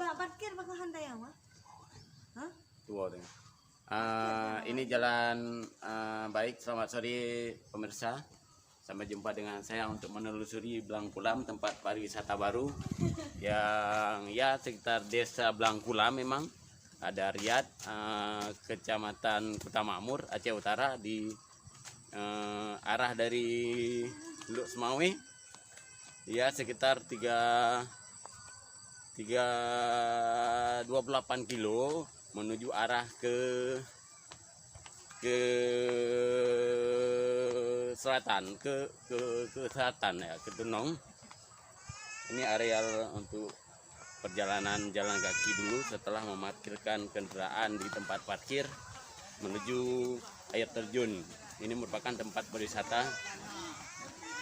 parkir bakal handai yang mah? Hah? Tua deh. Ini jalan baik. Selamat sore pemirsa. Sampai jumpa dengan saya untuk menelusuri Blangkulam, tempat pariwisata baru yang ya sekitar desa Blangkulam. Memang ada Riyad, kecamatan Kota Makmur, Aceh Utara, di arah dari Luk Semawe ya sekitar 28 kilo menuju arah ke selatan, ke selatan ya, ke Tunong. Ini areal untuk perjalanan jalan kaki dulu setelah memarkirkan kendaraan di tempat parkir menuju air terjun. Ini merupakan tempat berwisata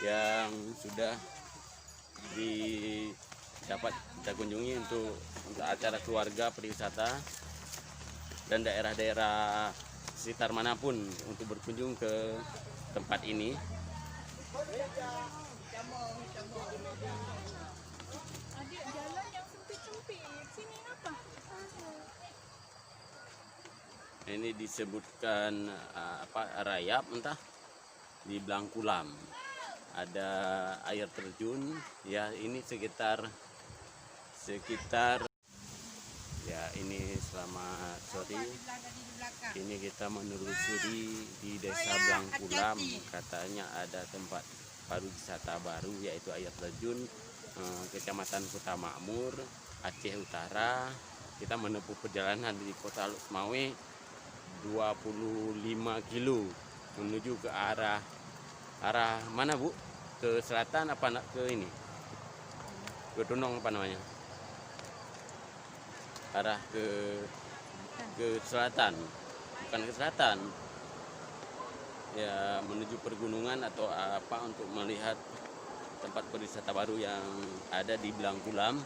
yang sudah dapat kita kunjungi untuk acara keluarga, perwisata, dan daerah-daerah sekitar manapun untuk berkunjung ke tempat ini. Adik, jalan yang sempit-sempit, sini apa? Ini disebutkan rayap entah di Blangkulam. Ada air terjun ya, ini sekitar ya. Ini selamat sore. Ini kita menelusuri di desa Blangkulam. Katanya ada tempat pariwisata baru yaitu air terjun, kecamatan Kota Makmur, Aceh Utara. Kita menempuh perjalanan di kota Luk Semawe 25 kilo menuju ke arah mana, Bu? Ke selatan apa ke ini? Ke Tunong apa namanya? Arah ke selatan. Bukan ke selatan. Ya, menuju pergunungan atau apa untuk melihat tempat berwisata baru yang ada di Blangkulam.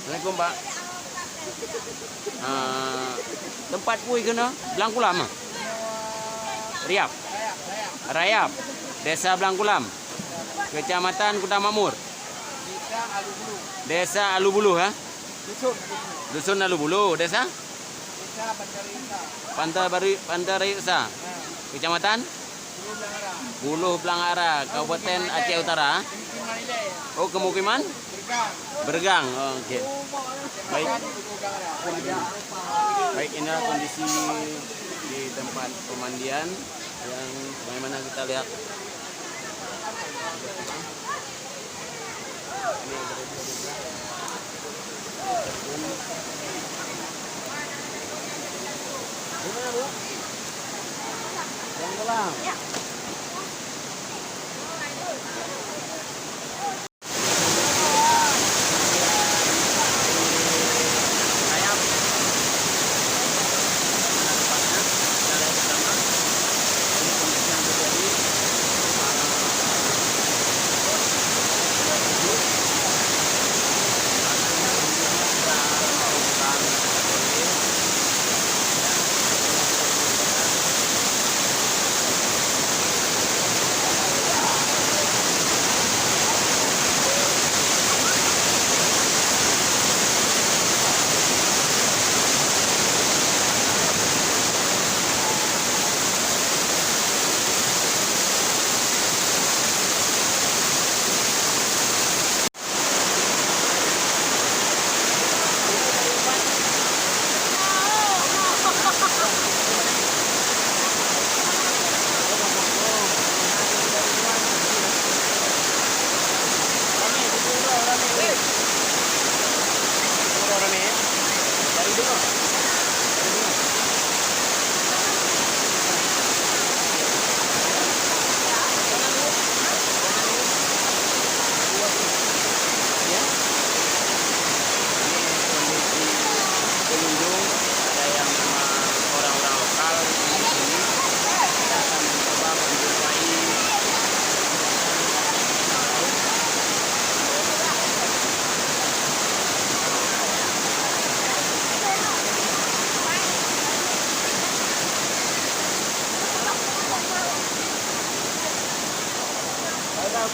Assalamualaikum, Pak. Tempat kui kena Blangkulam. Rayap. Desa Blangkulam. Kecamatan Kota Makmur. Desa Alubulu, ha? Dusun Alubulu. Desa Pantai Risa. Kecamatan Buluh Blangara, Kabupaten Aceh Utara. Oh, kemukiman Bergang. Oh, oke. Baik, inilah kondisi di tempat pemandian yang bagaimana kita lihat. Ini gimana, Bu? Blangkulam. Ya.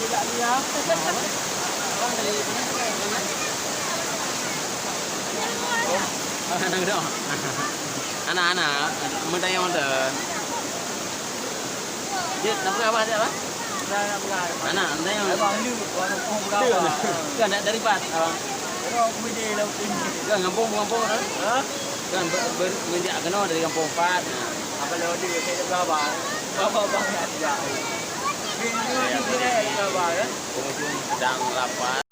Tidak dia. Orang dari mana? Anak dong. Anak-anak, muda yang muda. Dia nampak apa dia apa? Anak, anda yang Abang lu, orang kampung berapa? kan dari Pat, abang. Orang budi laut ini. Kan kampung kan? Ha? Kan bermenjak kena dari kampung Pat. Apa laut dia saya berapa? Berapa bang ya? Ini dia berapa ya? Pengunjung sedang lapar.